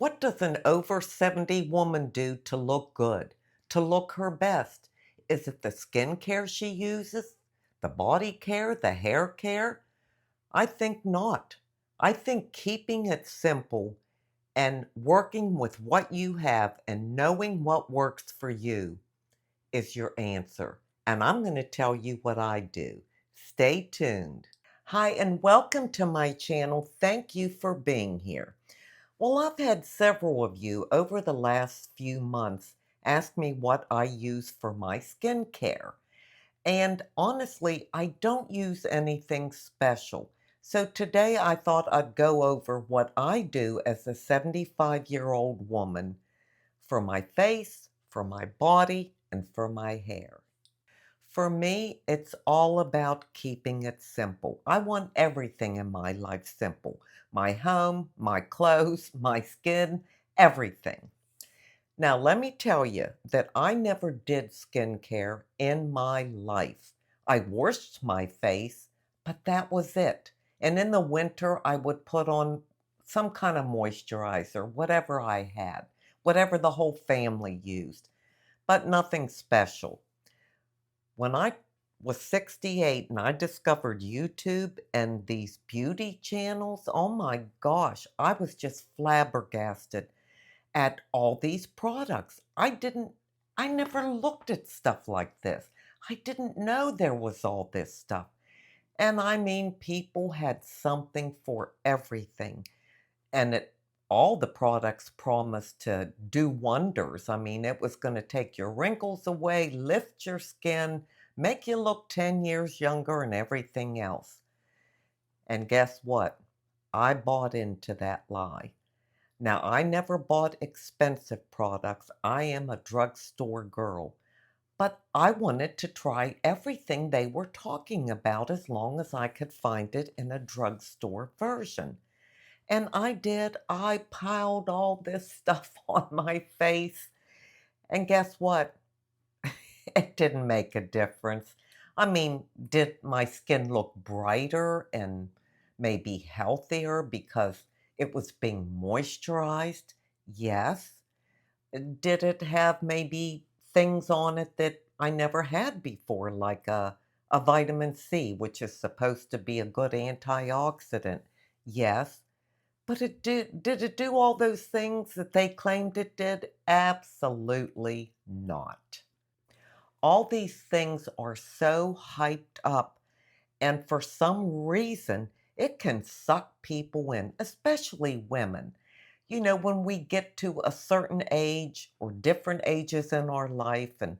What does an over 70 woman do to look good, to look her best? Is it the skincare she uses, the body care, the hair care? I think not. I think keeping it simple and working with what you have and knowing what works for you is your answer. And I'm going to tell you what I do. Stay tuned. Hi, and welcome to my channel. Thank you for being here. Well, I've had several of you over the last few months ask me what I use for my skincare. And honestly, I don't use anything special. So today I thought I'd go over what I do as a 75-year-old woman for my face, for my body, and for my hair. For me, it's all about keeping it simple. I want everything in my life simple. My home, my clothes, my skin, everything. Now, let me tell you that I never did skincare in my life. I washed my face, but that was it. And in the winter, I would put on some kind of moisturizer, whatever I had, whatever the whole family used, but nothing special. When I was 68 and I discovered YouTube and these beauty channels, oh my gosh, I was just flabbergasted at all these products. I never looked at stuff like this. I didn't know there was all this stuff. And I mean, people had something for everything. And all the products promised to do wonders. I mean, it was going to take your wrinkles away, lift your skin, make you look 10 years younger, and everything else. And guess what? I bought into that lie. Now, I never bought expensive products. I am a drugstore girl. But I wanted to try everything they were talking about as long as I could find it in a drugstore version. And I did. I piled all this stuff on my face. And guess what? It didn't make a difference. I mean, did my skin look brighter and maybe healthier because it was being moisturized? Yes. Did it have maybe things on it that I never had before, like a vitamin C, which is supposed to be a good antioxidant? Yes. But did it do all those things that they claimed it did? Absolutely not. All these things are so hyped up, and for some reason, it can suck people in, especially women. You know, when we get to a certain age or different ages in our life, and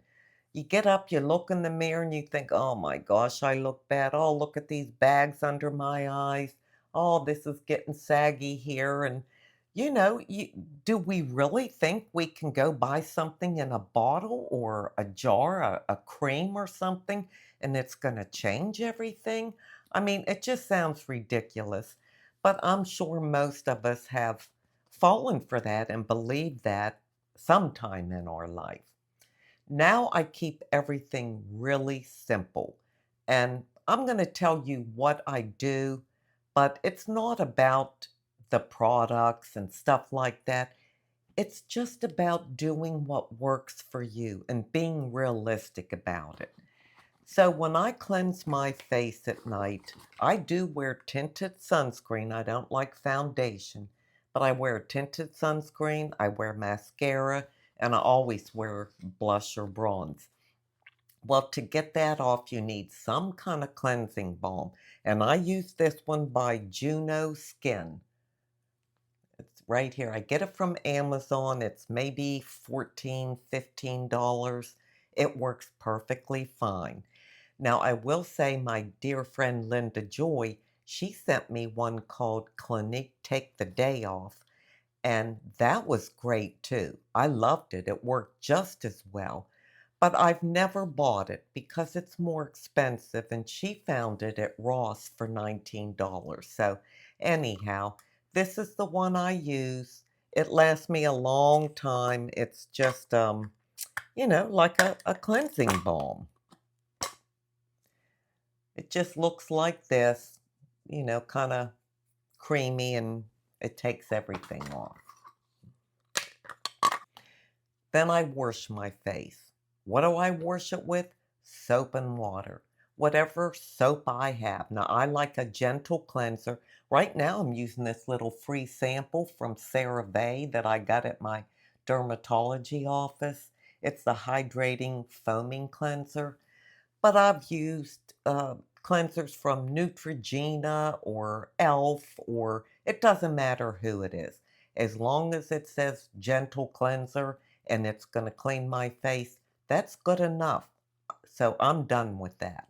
you get up, you look in the mirror, and you think, oh my gosh, I look bad. Oh, look at these bags under my eyes. Oh, this is getting saggy here. And, do we really think we can go buy something in a bottle or a jar, a cream or something, and it's going to change everything? I mean, it just sounds ridiculous. But I'm sure most of us have fallen for that and believed that sometime in our life. Now I keep everything really simple. And I'm going to tell you what I do, but it's not about the products and stuff like that. It's just about doing what works for you and being realistic about it. So when I cleanse my face at night, I do wear tinted sunscreen. I don't like foundation, but I wear tinted sunscreen, I wear mascara, and I always wear blush or bronze. Well, to get that off, you need some kind of cleansing balm. And I use this one by JUNO Skin. It's right here. I get it from Amazon. It's maybe $14, $15. It works perfectly fine. Now, I will say my dear friend Linda Joy, she sent me one called Clinique Take the Day Off, and that was great too. I loved it. It worked just as well. But I've never bought it because it's more expensive, and she found it at Ross for $19. So, anyhow, this is the one I use. It lasts me a long time. It's just, like a cleansing balm. It just looks like this, kind of creamy, and it takes everything off. Then I wash my face. What do I wash it with? Soap and water. Whatever soap I have. Now, I like a gentle cleanser. Right now, I'm using this little free sample from CeraVe that I got at my dermatology office. It's the Hydrating Foaming Cleanser. But I've used cleansers from Neutrogena or Elf, or it doesn't matter who it is. As long as it says gentle cleanser and it's going to clean my face, that's good enough. So I'm done with that.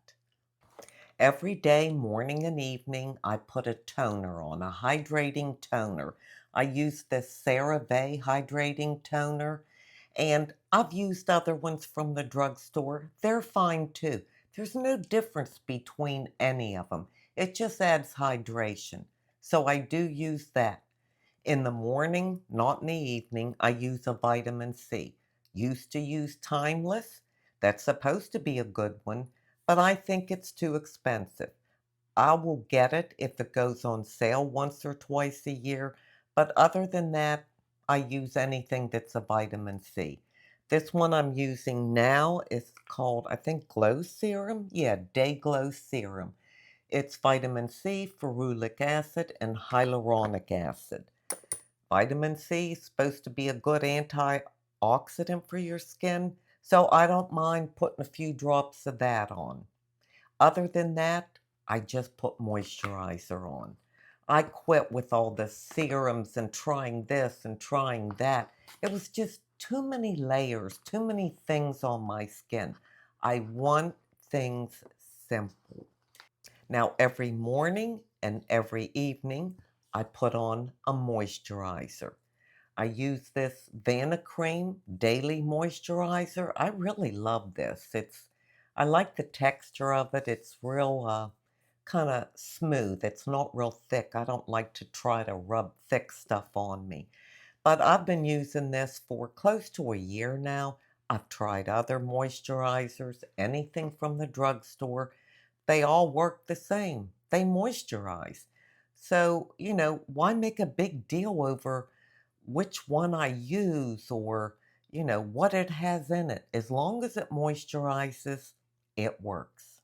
Every day, morning and evening, I put a toner on, a hydrating toner. I use this CeraVe hydrating toner, and I've used other ones from the drugstore. They're fine too. There's no difference between any of them. It just adds hydration. So I do use that. In the morning, not in the evening, I use a vitamin C. Used to use Timeless. That's supposed to be a good one, but I think it's too expensive. I will get it if it goes on sale once or twice a year, but other than that, I use anything that's a vitamin C. This one I'm using now is called, I think, Glow Serum. Yeah, Day Glow Serum. It's vitamin C, ferulic acid, and hyaluronic acid. Vitamin C is supposed to be a good antioxidant for your skin, so I don't mind putting a few drops of that on. Other than that, I just put moisturizer on. I quit with all the serums and trying this and trying that. It was just too many layers, too many things on my skin. I want things simple. Now, every morning and every evening, I put on a moisturizer. I use this Vanna Cream Daily Moisturizer. I really love this. I like the texture of it. It's real kind of smooth. It's not real thick. I don't like to try to rub thick stuff on me. But I've been using this for close to a year now. I've tried other moisturizers, anything from the drugstore. They all work the same. They moisturize. So, why make a big deal over which one I use or, what it has in it? As long as it moisturizes, it works.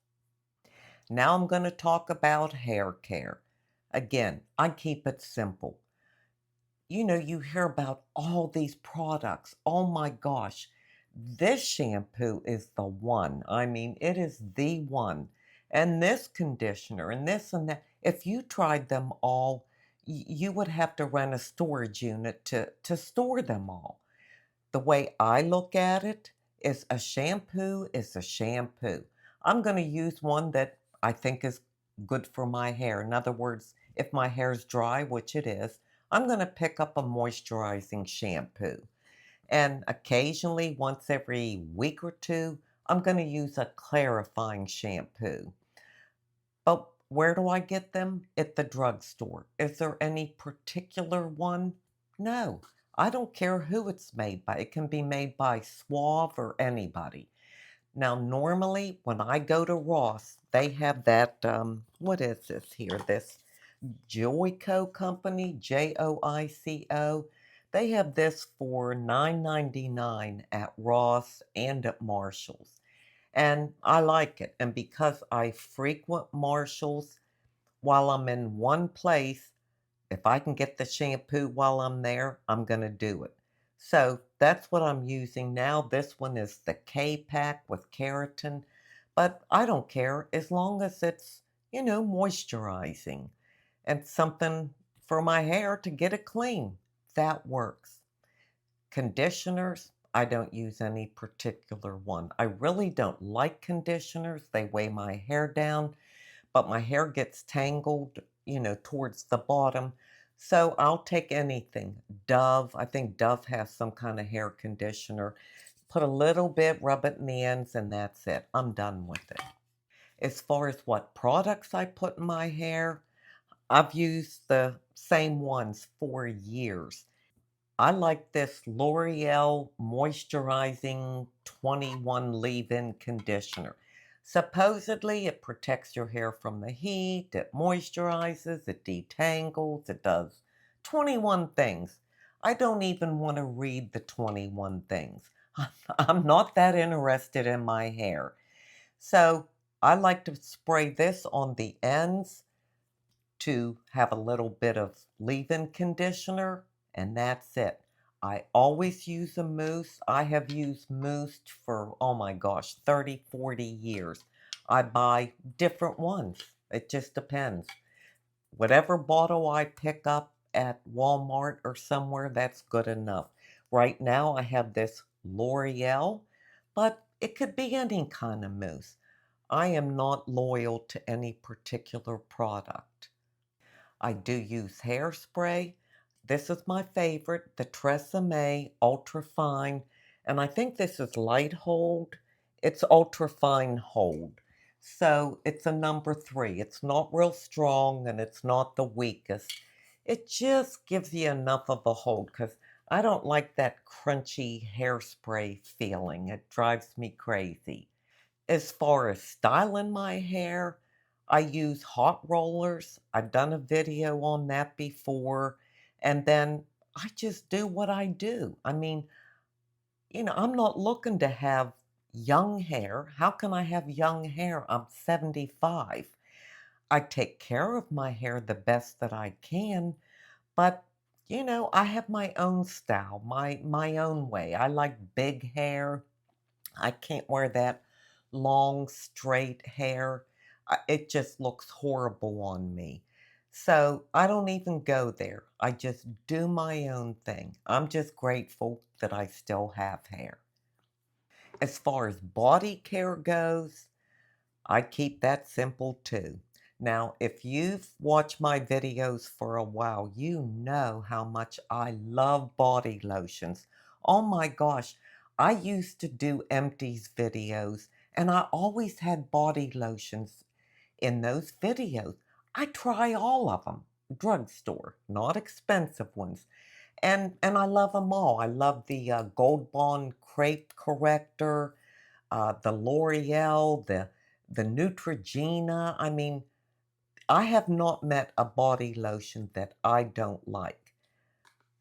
Now I'm going to talk about hair care. Again, I keep it simple. You hear about all these products. Oh my gosh, this shampoo is the one. I mean, it is the one. And this conditioner and this and that. If you tried them all, you would have to rent a storage unit to store them all. The way I look at it is a shampoo is a shampoo. I'm going to use one that I think is good for my hair. In other words, if my hair's dry, which it is, I'm going to pick up a moisturizing shampoo. And occasionally, once every week or two, I'm going to use a clarifying shampoo. But where do I get them? At the drugstore. Is there any particular one? No. I don't care who it's made by. It can be made by Suave or anybody. Now, normally when I go to Ross, they have that, what is this here? This JUNO company, JOICO. They have this for $9.99 at Ross and at Marshall's. And I like it. And because I frequent Marshalls while I'm in one place, if I can get the shampoo while I'm there, I'm going to do it. So that's what I'm using now. This one is the K pack with keratin, but I don't care as long as it's, moisturizing and something for my hair to get it clean. That works. Conditioners, I don't use any particular one. I really don't like conditioners. They weigh my hair down, but my hair gets tangled, towards the bottom. So I'll take anything. Dove, I think Dove has some kind of hair conditioner. Put a little bit, rub it in the ends, and that's it. I'm done with it. As far as what products I put in my hair, I've used the same ones for years. I like this L'Oreal Moisturizing 21 Leave-In Conditioner. Supposedly, it protects your hair from the heat, it moisturizes, it detangles, it does 21 things. I don't even want to read the 21 things. I'm not that interested in my hair. So I like to spray this on the ends to have a little bit of leave-in conditioner, and that's it. I always use a mousse. I have used mousse for, oh my gosh, 30, 40 years. I buy different ones. It just depends. Whatever bottle I pick up at Walmart or somewhere, that's good enough. Right now I have this L'Oreal, but it could be any kind of mousse. I am not loyal to any particular product. I do use hairspray. This is my favorite, the Tresemme Ultra Fine, and I think this is light hold. It's ultra fine hold. So it's a number 3. It's not real strong and it's not the weakest. It just gives you enough of a hold because I don't like that crunchy hairspray feeling. It drives me crazy. As far as styling my hair, I use hot rollers. I've done a video on that before. And then I just do what I do. I mean, I'm not looking to have young hair. How can I have young hair? I'm 75. I take care of my hair the best that I can, but I have my own style, my own way. I like big hair. I can't wear that long, straight hair. It just looks horrible on me. So I don't even go there. I just do my own thing. I'm just grateful that I still have hair. As far as body care goes, I keep that simple too. Now, if you've watched my videos for a while, you know how much I love body lotions. Oh my gosh, I used to do empties videos and I always had body lotions in those videos. I try all of them. Drugstore, not expensive ones. And I love them all. I love the Gold Bond Crepe Corrector, the L'Oreal, the Neutrogena. I mean, I have not met a body lotion that I don't like.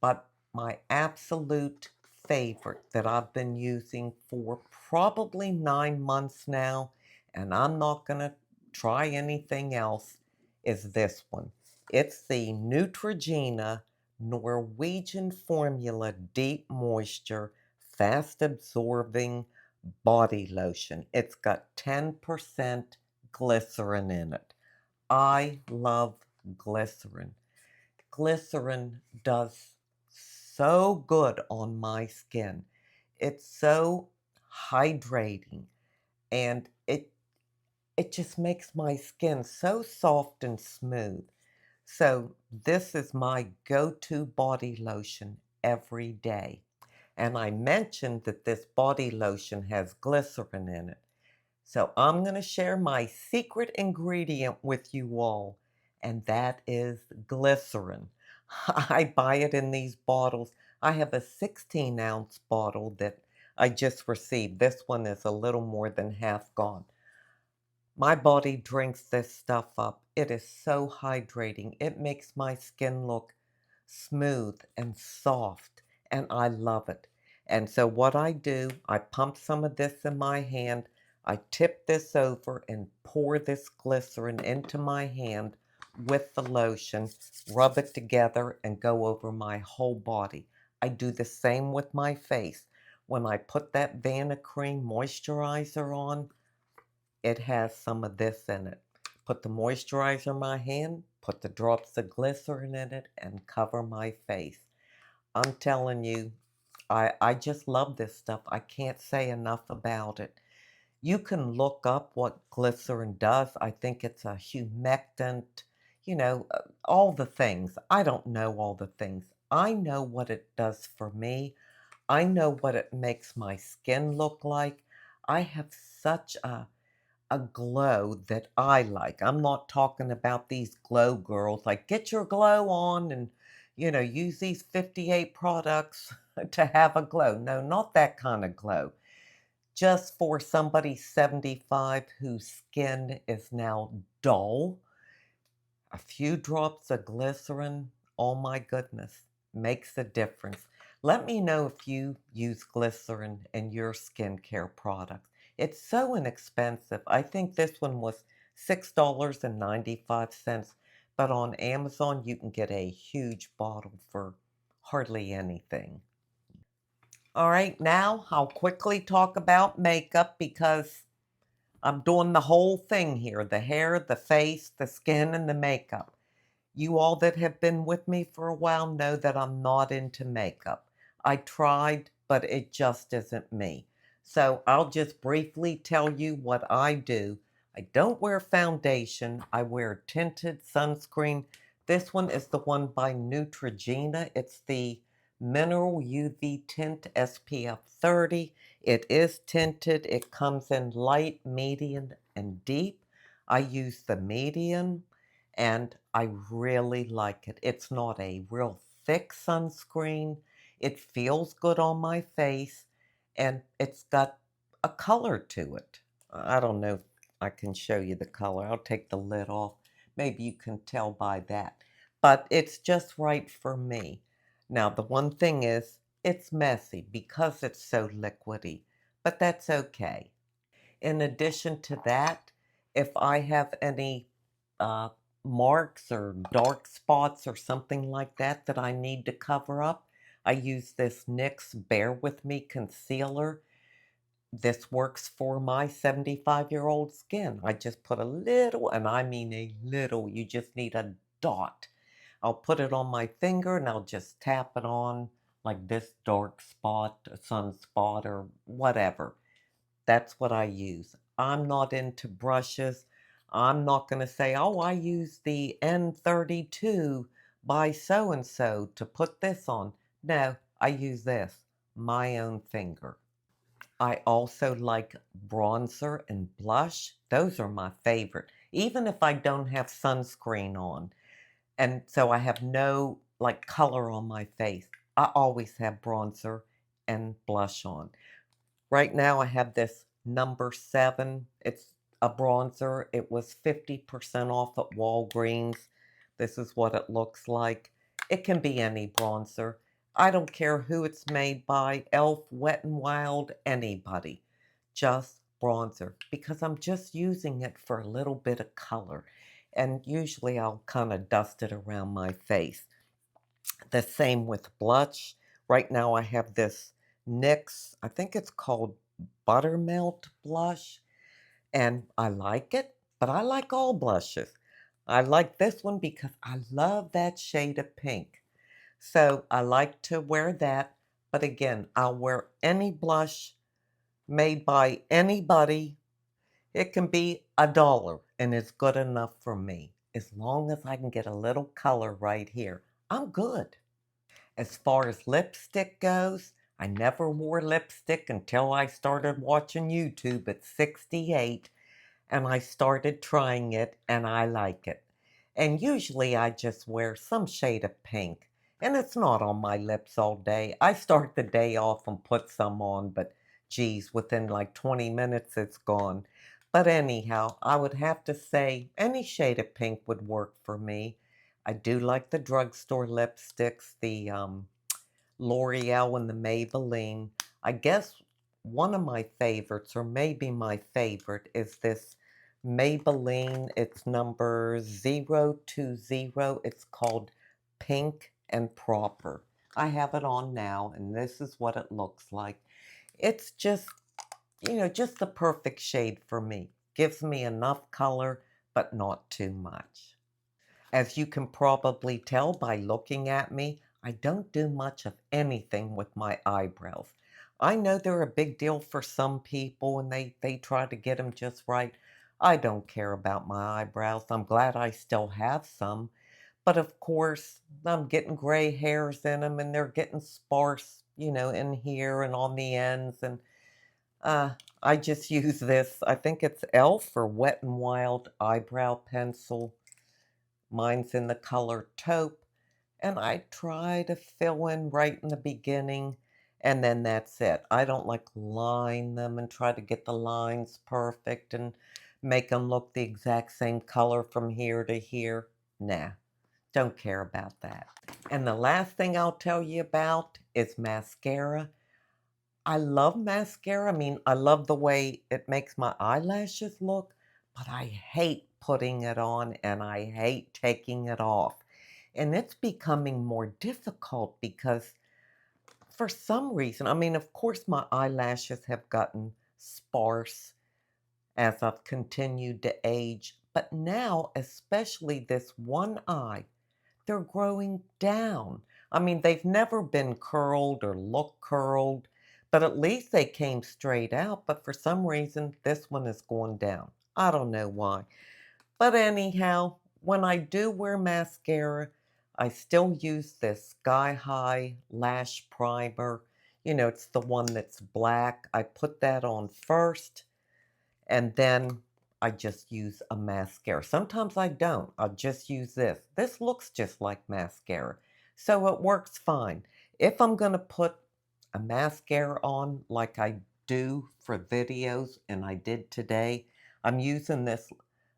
But my absolute favorite that I've been using for probably 9 months now, and I'm not going to try anything else, is this one. It's the Neutrogena Norwegian Formula Deep Moisture Fast Absorbing Body Lotion. It's got 10% glycerin in it. I love glycerin. Glycerin does so good on my skin. It's so hydrating and it just makes my skin so soft and smooth. So this is my go-to body lotion every day. And I mentioned that this body lotion has glycerin in it. So I'm going to share my secret ingredient with you all, and that is glycerin. I buy it in these bottles. I have a 16-ounce bottle that I just received. This one is a little more than half gone. My body drinks this stuff up. It is so hydrating. It makes my skin look smooth and soft, and I love it. And so what I do, I pump some of this in my hand, I tip this over and pour this glycerin into my hand with the lotion, rub it together, and go over my whole body. I do the same with my face. When I put that Cream moisturizer on, it has some of this in it. Put the moisturizer in my hand, put the drops of glycerin in it, and cover my face. I'm telling you, I just love this stuff. I can't say enough about it. You can look up what glycerin does. I think it's a humectant, all the things. I don't know all the things. I know what it does for me. I know what it makes my skin look like. I have such a glow that I like. I'm not talking about these glow girls, like get your glow on and, use these 58 products to have a glow. No, not that kind of glow. Just for somebody 75 whose skin is now dull, a few drops of glycerin, oh my goodness, makes a difference. Let me know if you use glycerin in your skincare products. It's so inexpensive. I think this one was $6.95, but on Amazon you can get a huge bottle for hardly anything. All right, now I'll quickly talk about makeup because I'm doing the whole thing here, the hair, the face, the skin, and the makeup. You all that have been with me for a while know that I'm not into makeup. I tried, but it just isn't me. So I'll just briefly tell you what I do. I don't wear foundation. I wear tinted sunscreen. This one is the one by Neutrogena. It's the Mineral UV Tint SPF 30. It is tinted. It comes in light, medium, and deep. I use the medium and I really like it. It's not a real thick sunscreen. It feels good on my face, and it's got a color to it. I don't know if I can show you the color. I'll take the lid off. Maybe you can tell by that. But it's just right for me. Now, the one thing is, it's messy because it's so liquidy, but that's okay. In addition to that, if I have any uh, marks or dark spots or something like that that I need to cover up, I use this NYX Bear With Me concealer. This works for my 75-year-old skin. I just put a little, and I mean a little, you just need a dot. I'll put it on my finger and I'll just tap it on like this dark spot, a sunspot, or whatever. That's what I use. I'm not into brushes. I'm not going to say, oh, I use the N32 by so and so to put this on. No, I use this, my own finger. I also like bronzer and blush. Those are my favorite, even if I don't have sunscreen on. And so I have no like color on my face. I always have bronzer and blush on. Right now I have this number 7. It's a bronzer. It was 50% off at Walgreens. This is what it looks like. It can be any bronzer. I don't care who it's made by, Elf, Wet n Wild, anybody. Just bronzer because I'm just using it for a little bit of color. And usually I'll kind of dust it around my face. The same with blush. Right now I have this NYX, I think it's called Buttermelt blush, and I like it, but I like all blushes. I like this one because I love that shade of pink. So I like to wear that, but again, I'll wear any blush made by anybody. It can be $1 and it's good enough for me. As long as I can get a little color right here, I'm good. As far as lipstick goes, I never wore lipstick until I started watching YouTube at 68, and I started trying it and I like it. And usually I just wear some shade of pink, and it's not on my lips all day. I start the day off and put some on, but geez, within like 20 minutes it's gone. But anyhow, I would have to say any shade of pink would work for me. I do like the drugstore lipsticks, the L'Oreal and the Maybelline. I guess one of my favorites, or maybe my favorite, is this Maybelline. It's number 020. It's called Pink and Proper. I have it on now, and this is what it looks like. It's just, just the perfect shade for me. Gives me enough color, but not too much. As you can probably tell by looking at me, I don't do much of anything with my eyebrows. I know they're a big deal for some people and they try to get them just right. I don't care about my eyebrows. I'm glad I still have some. But of course, I'm getting gray hairs in them and they're getting sparse, in here and on the ends. And uh, I just use this. I think it's Elf or Wet n Wild eyebrow pencil. Mine's in the color taupe, and I try to fill in right in the beginning, and then that's it. I don't like line them and try to get the lines perfect and make them look the exact same color from here to here. Nah, Don't care about that. And the last thing I'll tell you about is mascara. I love mascara. I mean, I love the way it makes my eyelashes look, but I hate putting it on and I hate taking it off. And it's becoming more difficult because for some reason, I mean, of course, my eyelashes have gotten sparse as I've continued to age, but now, especially this one eye, they're growing down. I mean, they've never been curled or look curled, but at least they came straight out. But for some reason, this one is going down. I don't know why. But anyhow, when I do wear mascara, I still use this Sky High Lash Primer. You know, it's the one that's black. I put that on first and then I just use a mascara. Sometimes I don't. I'll just use this. This looks just like mascara, so it works fine. If I'm going to put a mascara on like I do for videos, and I did today, I'm using this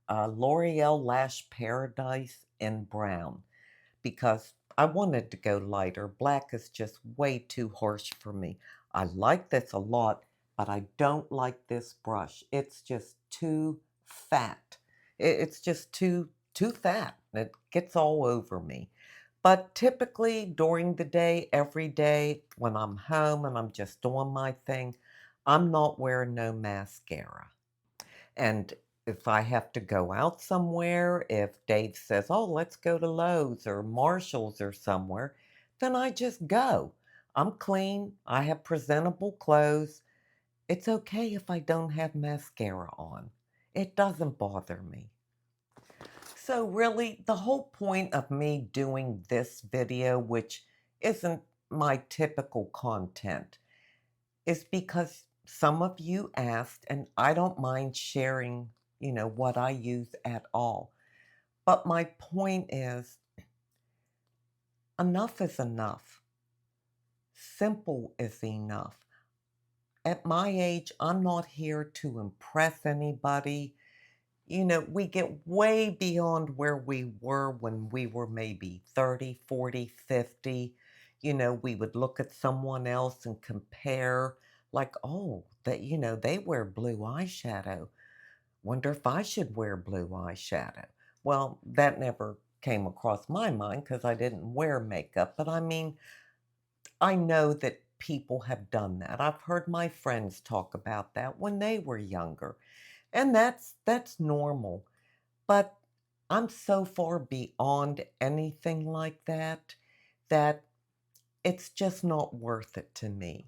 L'Oreal Lash Paradise in brown because I wanted to go lighter. Black is just way too harsh for me. I like this a lot, but I don't like this brush. It's just too fat. It's just too fat. It gets all over me. But typically during the day, every day, when I'm home and I'm just doing my thing, I'm not wearing no mascara. And if I have to go out somewhere, if Dave says, oh, let's go to Lowe's or Marshall's or somewhere, then I just go. I'm clean. I have presentable clothes. It's okay if I don't have mascara on. It doesn't bother me. So really, the whole point of me doing this video, which isn't my typical content, is because some of you asked, and I don't mind sharing, what I use at all. But my point is, enough is enough. Simple is enough. At my age, I'm not here to impress anybody. We get way beyond where we were when we were maybe 30, 40, 50. We would look at someone else and compare, like, oh, they wear blue eyeshadow. Wonder if I should wear blue eyeshadow. Well, that never came across my mind because I didn't wear makeup. But I mean, I know that people have done that. I've heard my friends talk about that when they were younger. And that's normal. But I'm so far beyond anything like that that it's just not worth it to me.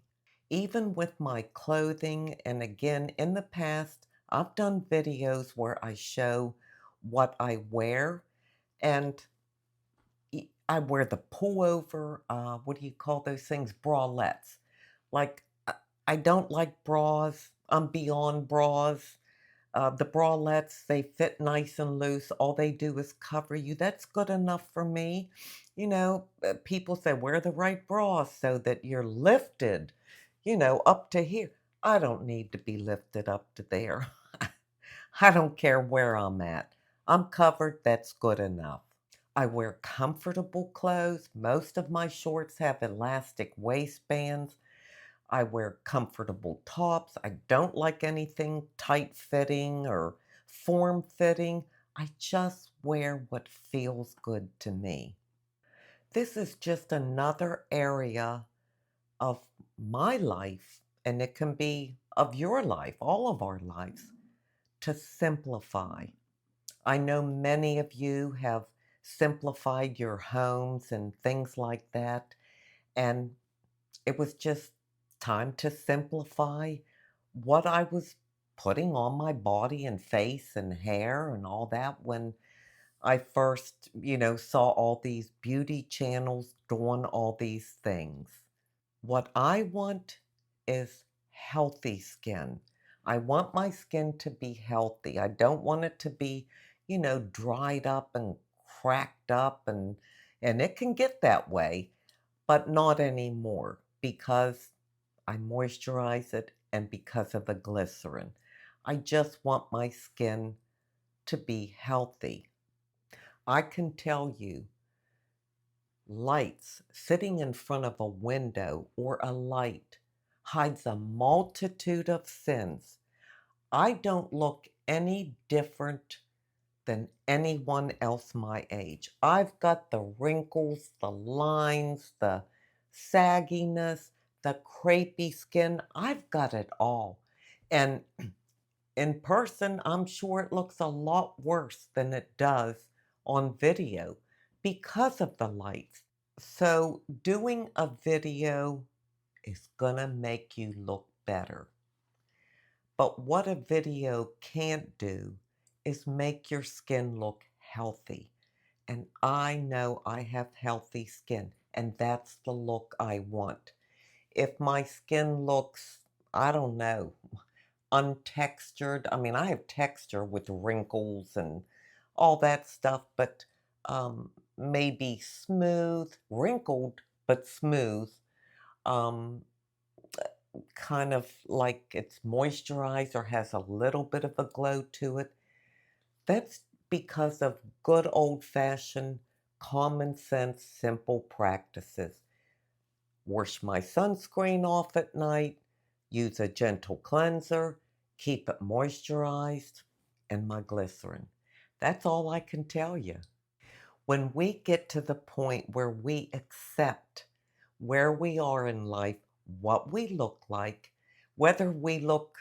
Even with my clothing, and again, in the past, I've done videos where I show what I wear, and I wear the pullover, what do you call those things? Bralettes. Like, I don't like bras. I'm beyond bras. The bralettes, they fit nice and loose. All they do is cover you. That's good enough for me. People say wear the right bra so that you're lifted, up to here. I don't need to be lifted up to there. I don't care where I'm at. I'm covered. That's good enough. I wear comfortable clothes. Most of my shorts have elastic waistbands. I wear comfortable tops. I don't like anything tight fitting or form fitting. I just wear what feels good to me. This is just another area of my life, and it can be of your life, all of our lives, to simplify. I know many of you have simplified your homes and things like that, and it was just time to simplify what I was putting on my body and face and hair and all that when I first, saw all these beauty channels doing all these things. What I want is healthy skin. I want my skin to be healthy. I don't want it to be, dried up and cracked up and it can get that way, but not anymore because I moisturize it and because of the glycerin. I just want my skin to be healthy. I can tell you Lights, sitting in front of a window or a light, hides a multitude of sins. I don't look any different than anyone else my age. I've got the wrinkles, the lines, the sagginess, the crepey skin. I've got it all. And in person, I'm sure it looks a lot worse than it does on video because of the lights. So, doing a video is gonna make you look better. But what a video can't do is make your skin look healthy. And I know I have healthy skin, and that's the look I want. If my skin looks, I don't know, untextured, I mean, I have texture with wrinkles and all that stuff, but maybe smooth, wrinkled, but smooth, um, kind of like it's moisturized or has a little bit of a glow to it. That's because of good old-fashioned, common sense, simple practices. Wash my sunscreen off at night, use a gentle cleanser, keep it moisturized, and my glycerin. That's all I can tell you. When we get to the point where we accept where we are in life, what we look like, whether we look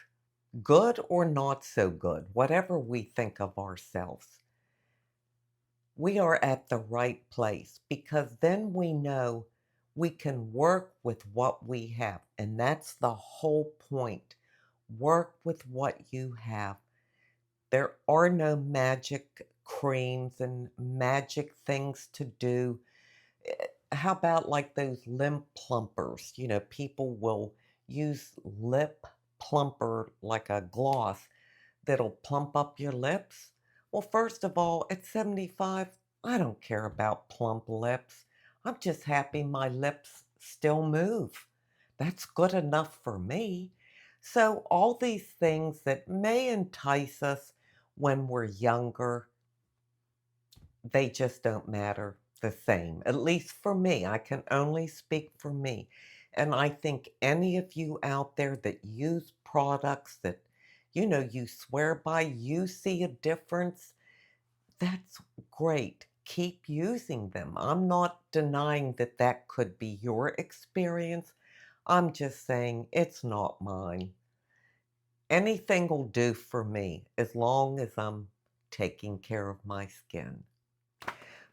good or not so good, whatever we think of ourselves, we are at the right place because then we know we can work with what we have. And that's the whole point. Work with what you have. There are no magic creams and magic things to do. How about like those lip plumpers? You know, people will use lip plumper like a gloss that'll plump up your lips? Well, first of all, at 75, I don't care about plump lips. I'm just happy my lips still move. That's good enough for me. So, all these things that may entice us when we're younger, they just don't matter the same. At least for me, I can only speak for me. And I think any of you out there that use products that, you swear by, you see a difference, that's great. Keep using them. I'm not denying that that could be your experience. I'm just saying it's not mine. Anything will do for me as long as I'm taking care of my skin.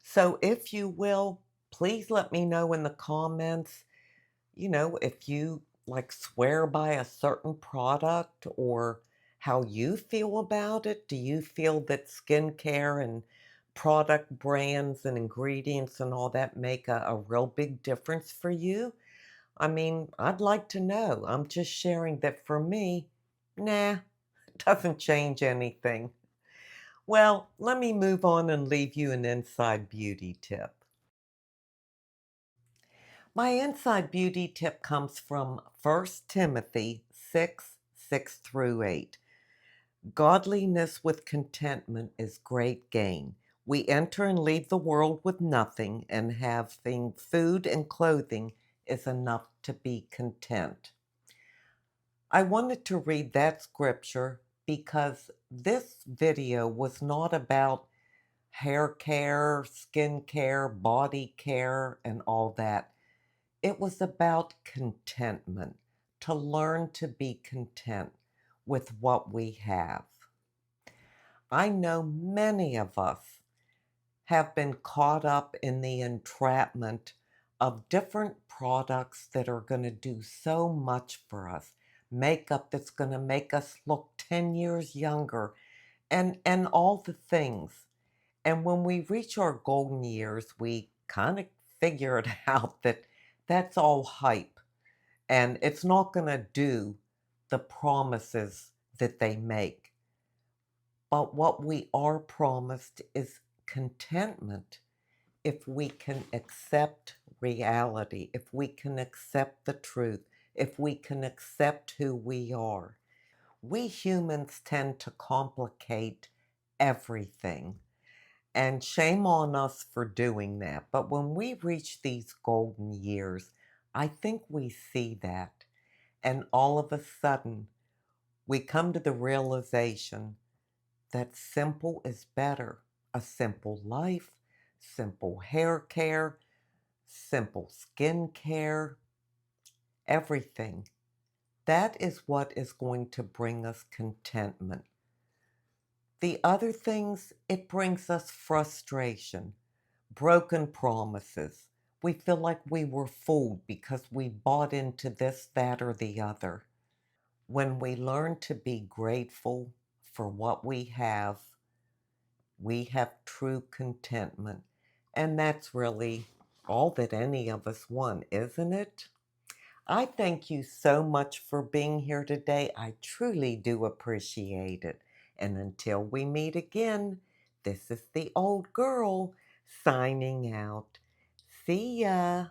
So if you will, please let me know in the comments, if you like swear by a certain product or how you feel about it. Do you feel that skincare and product brands and ingredients and all that make a real big difference for you? I mean, I'd like to know. I'm just sharing that for me, nah, it doesn't change anything. Well, let me move on and leave you an inside beauty tip. My inside beauty tip comes from 1 Timothy 6:6 through 8. Godliness with contentment is great gain. We enter and leave the world with nothing, and having food and clothing is enough to be content. I wanted to read that scripture because this video was not about hair care, skin care, body care, and all that. It was about contentment, to learn to be content with what we have. I know many of us have been caught up in the entrapment of different products that are going to do so much for us. Makeup that's going to make us look 10 years younger and all the things. And when we reach our golden years, we kind of figure it out that that's all hype and it's not going to do the promises that they make. But what we are promised is contentment if we can accept reality, if we can accept the truth, if we can accept who we are. We humans tend to complicate everything. And shame on us for doing that. But when we reach these golden years, I think we see that. And all of a sudden, we come to the realization that simple is better. A simple life, simple hair care, simple skin care, everything. That is what is going to bring us contentment. The other things, it brings us frustration, broken promises. We feel like we were fooled because we bought into this, that, or the other. When we learn to be grateful for what we have true contentment. And that's really all that any of us want, isn't it? I thank you so much for being here today. I truly do appreciate it. And until we meet again, this is the old girl signing out. See ya.